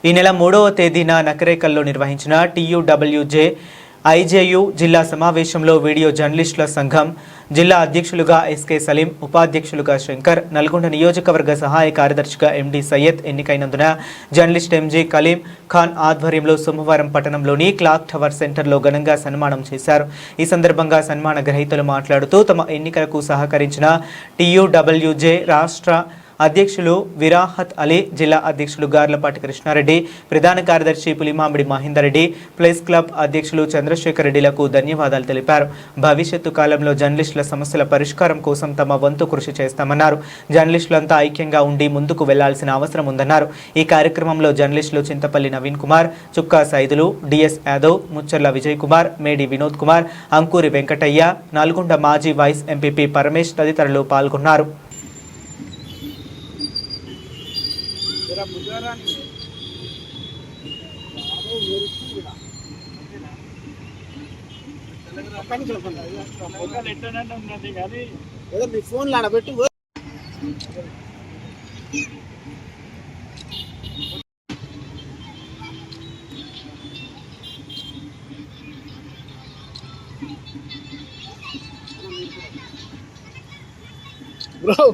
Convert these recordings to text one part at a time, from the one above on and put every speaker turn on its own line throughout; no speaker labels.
ఈ నెల 3వ తేదీన నకరేకల్లో నిర్వహించిన TUWJ IJU జిల్లా సమావేశంలో వీడియో జర్నలిస్టుల సంఘం జిల్లా అధ్యక్షులుగా SK సలీం, ఉపాధ్యక్షులుగా శంకర్, నల్గొండ నియోజకవర్గ సహాయ కార్యదర్శిగా MD సయ్యద్ ఎన్నికైనందున జర్నలిస్ట్ MG కలీం ఖాన్ ఆధ్వర్యంలో సోమవారం పట్టణంలోని క్లాక్ టవర్ సెంటర్లో ఘనంగా సన్మానం చేశారు. ఈ సందర్భంగా సన్మాన గ్రహీతలు మాట్లాడుతూ తమ ఎన్నికలకు సహకరించిన TUWJ రాష్ట్ర అధ్యక్షులు విరాహత్ అలీ, జిల్లా అధ్యక్షులు గార్లపాటి కృష్ణారెడ్డి, ప్రధాన కార్యదర్శి పులిమామిడి మహేందర్ రెడ్డి, ప్లేస్ క్లబ్ అధ్యక్షులు చంద్రశేఖర్ రెడ్డిలకు ధన్యవాదాలు తెలిపారు. భవిష్యత్తు కాలంలో జర్నలిస్టుల సమస్యల పరిష్కారం కోసం తమ వంతు కృషి చేస్తామన్నారు. జర్నలిస్టులంతా ఐక్యంగా ఉండి ముందుకు వెళ్లాల్సిన అవసరం ఉందన్నారు. ఈ కార్యక్రమంలో జర్నలిస్టులు చింతపల్లి నవీన్ కుమార్, చుక్కా సైదులు, DS యాదవ్, ముచ్చర్ల విజయ్ కుమార్, మేడి వినోద్ కుమార్, అంకూరి వెంకటయ్య, నల్గొండ మాజీ వైస్ ఎంపీపీ పరమేష్ తదితరులు పాల్గొన్నారు.
ఫోన్ ఆడబెట్టి బ్రో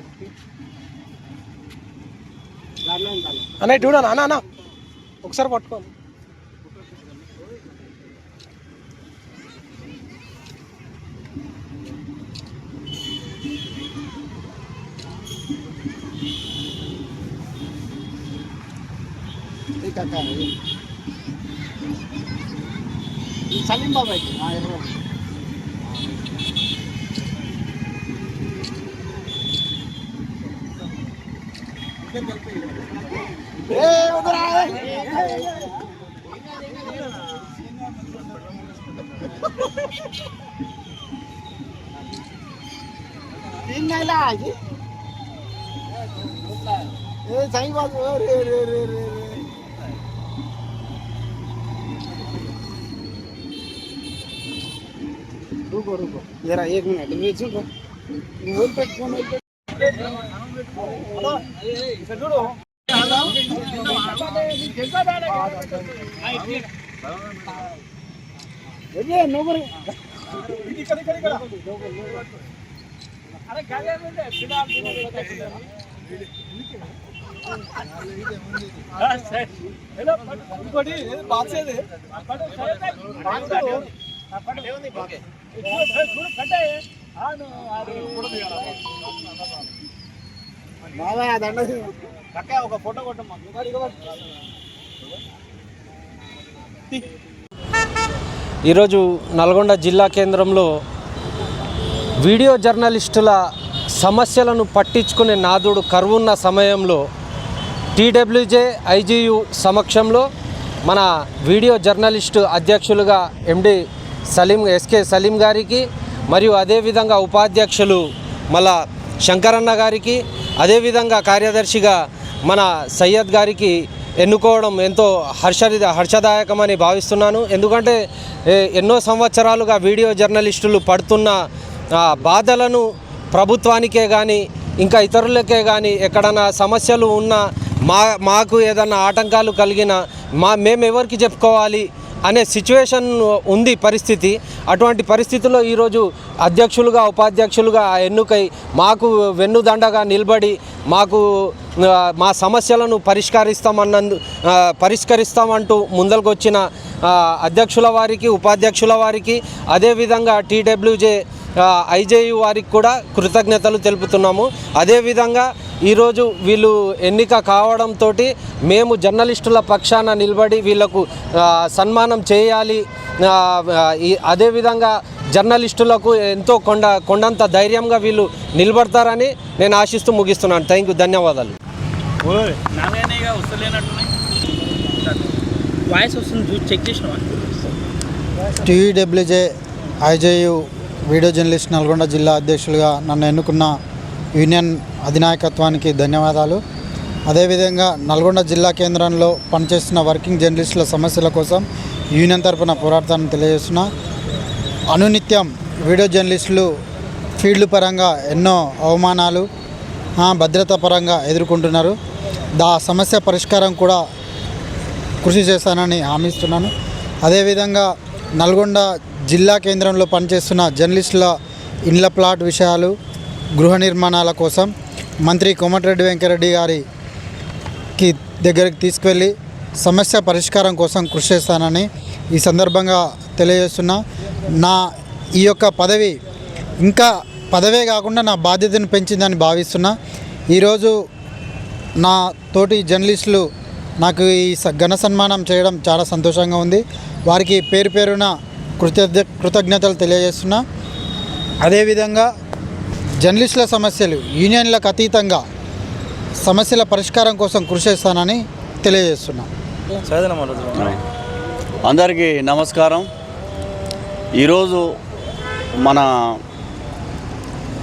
అన్న చూడనా అన్న అన్న ఒకసారి పట్టుకోండి. సలీం బాబాయ్ तीन नहीं ला जी ये सही बात रे रे रे रे रुको रुको जरा 1 मिनट ये सुनो मोबाइल पे फोन हेलो इधर जोड़ो ये नंबर करी अरे गाड़ी में फिलहाल हेलो ఇంకోటి బాక్స్ ఏది ఒక ఫోటో కొట్టమ్మా.
ఈరోజు నల్గొండ జిల్లా కేంద్రంలో వీడియో జర్నలిస్టుల సమస్యలను పట్టించుకునే నాదుడు కరువున్న సమయంలో TWJ IJU సమక్షంలో మన వీడియో జర్నలిస్టు అధ్యక్షులుగా MD సలీం SK సలీం గారికి మరియు అదేవిధంగా ఉపాధ్యక్షులు మళ్ళా శంకరన్న గారికి అదేవిధంగా కార్యదర్శిగా మన సయ్యద్ గారికి ఎన్నుకోవడం ఎంతో హర్షదాయకమని భావిస్తున్నాను. ఎందుకంటే ఎన్నో సంవత్సరాలుగా వీడియో జర్నలిస్టులు పడుతున్న బాధలను ప్రభుత్వానికే కానీ ఇంకా ఇతరులకే కానీ ఎక్కడన్నా సమస్యలు ఉన్నా మాకు ఏదన్నా ఆటంకాలు కలిగినా మేము ఎవరికి చెప్పుకోవాలి అనే సిచ్యువేషన్ ఉంది పరిస్థితి. అటువంటి పరిస్థితుల్లో ఈరోజు అధ్యక్షులుగా ఉపాధ్యక్షులుగా ఎన్నుకై మాకు వెన్నుదండగా నిలబడి మాకు మా సమస్యలను పరిష్కరిస్తామంటూ ముందరకు వచ్చిన అధ్యక్షుల వారికి ఉపాధ్యక్షుల వారికి అదేవిధంగా TWJ IJU వారికి కూడా కృతజ్ఞతలు తెలుపుతున్నాము. అదేవిధంగా ఈరోజు వీళ్ళు ఎన్నిక కావడంతో మేము జర్నలిస్టుల పక్షాన నిలబడి వీళ్ళకు సన్మానం చేయాలి. అదేవిధంగా జర్నలిస్టులకు ఎంతో కొండంత ధైర్యంగా వీళ్ళు నిలబడతారని నేను ఆశిస్తూ ముగిస్తున్నాను. థ్యాంక్ యూ, ధన్యవాదాలు.
TUWJ IJU video journalist Nalgonda జిల్లా అధ్యక్షులుగా నన్ను ఎన్నుకున్న యూనియన్ అధినాయకత్వానికి ధన్యవాదాలు. అదేవిధంగా నల్గొండ జిల్లా కేంద్రంలో పనిచేస్తున్న వర్కింగ్ జర్నలిస్టుల సమస్యల కోసం యూనియన్ తరపున పోరాటాన్ని తెలియజేస్తున్నా. అనునిత్యం వీడియో జర్నలిస్టులు ఫీల్డ్ పరంగా ఎన్నో అవమానాలు, భద్రతా పరంగా ఎదుర్కొంటున్నారు. సమస్య పరిష్కారం కూడా కృషి చేస్తానని హామీ ఇస్తున్నాను. అదేవిధంగా నల్గొండ జిల్లా కేంద్రంలో పనిచేస్తున్న జర్నలిస్టుల ఇండ్ల ప్లాట్ విషయాలు, గృహ నిర్మాణాల కోసం మంత్రి కోమటిరెడ్డి వెంకరెడ్డి గారికి దగ్గరికి తీసుకువెళ్ళి సమస్య పరిష్కారం కోసం కృషి చేస్తానని ఈ సందర్భంగా తెలియజేస్తున్నా. నా ఈ యొక్క పదవి ఇంకా పదవే కాకుండా నా బాధ్యతను పెంచిందని భావిస్తున్నా. ఈరోజు నా తోటి జర్నలిస్టులు నాకు ఈ ఘన సన్మానం చేయడం చాలా సంతోషంగా ఉంది. వారికి పేరు పేరున కృతజ్ఞతలు తెలియజేస్తున్నా. అదేవిధంగా జర్నలిస్టుల సమస్యలు యూనియన్లకు అతీతంగా సమస్యల పరిష్కారం కోసం కృషి చేస్తానని తెలియజేస్తున్నా.
అందరికీ నమస్కారం. ఈరోజు మన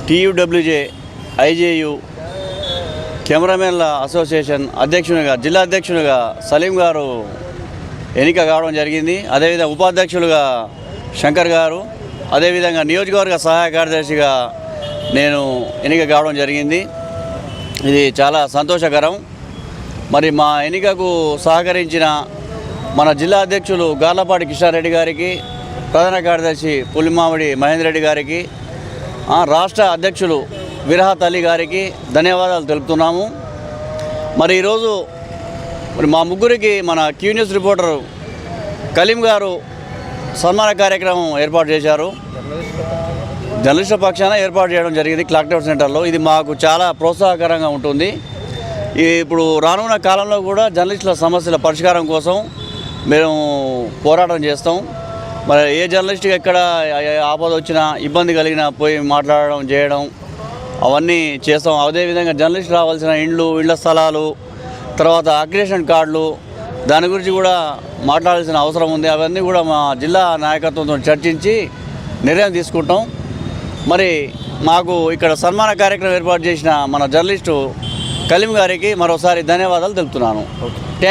టీయూడబ్ల్యూజే ఐజేయు కెమెరామెన్ల అసోసియేషన్ అధ్యక్షునిగా, జిల్లా అధ్యక్షునిగా సలీం గారు ఎన్నిక కావడం జరిగింది. అదేవిధంగా ఉపాధ్యక్షులుగా శంకర్ గారు, అదేవిధంగా నియోజకవర్గ సహాయ కార్యదర్శిగా నేను ఎన్నిక కావడం జరిగింది. ఇది చాలా సంతోషకరం. మరి మా ఎన్నికకు సహకరించిన మన జిల్లా అధ్యక్షులు గార్లపాటి కృష్ణారెడ్డి గారికి, ప్రధాన కార్యదర్శి పులిమామిడి మహేందర్ రెడ్డి గారికి, రాష్ట్ర అధ్యక్షులు విరహత్ అలీ గారికి ధన్యవాదాలు తెలుపుతున్నాము. మరి ఈరోజు మా ముగ్గురికి మన క్యూ న్యూస్ రిపోర్టర్ కలీం గారు సన్మాన కార్యక్రమం ఏర్పాటు చేశారు. జర్నలిస్టుల పక్షాన ఏర్పాటు చేయడం జరిగింది క్లాక్ టవర్ సెంటర్లో. ఇది మాకు చాలా ప్రోత్సాహకరంగా ఉంటుంది. ఇప్పుడు రానున్న కాలంలో కూడా జర్నలిస్టుల సమస్యల పరిష్కారం కోసం మేము పోరాటం చేస్తాం. మరి ఏ జర్నలిస్ట్కి ఎక్కడ ఆపద వచ్చినా, ఇబ్బంది కలిగినా పోయి మాట్లాడడం చేయడం అవన్నీ చేస్తాం. అదేవిధంగా జర్నలిస్ట్ రావాల్సిన ఇళ్ల స్థలాలు, తర్వాత అక్రిడేషన్ కార్డులు, దాని గురించి కూడా మాట్లాడాల్సిన అవసరం ఉంది. అవన్నీ కూడా మా జిల్లా నాయకత్వంతో చర్చించి నిర్ణయం తీసుకుంటాం. మరి మాకు ఇక్కడ సన్మాన కార్యక్రమం ఏర్పాటు చేసిన మన జర్నలిస్టు కలీం గారికి మరోసారి ధన్యవాదాలు తెలుపుతున్నాను.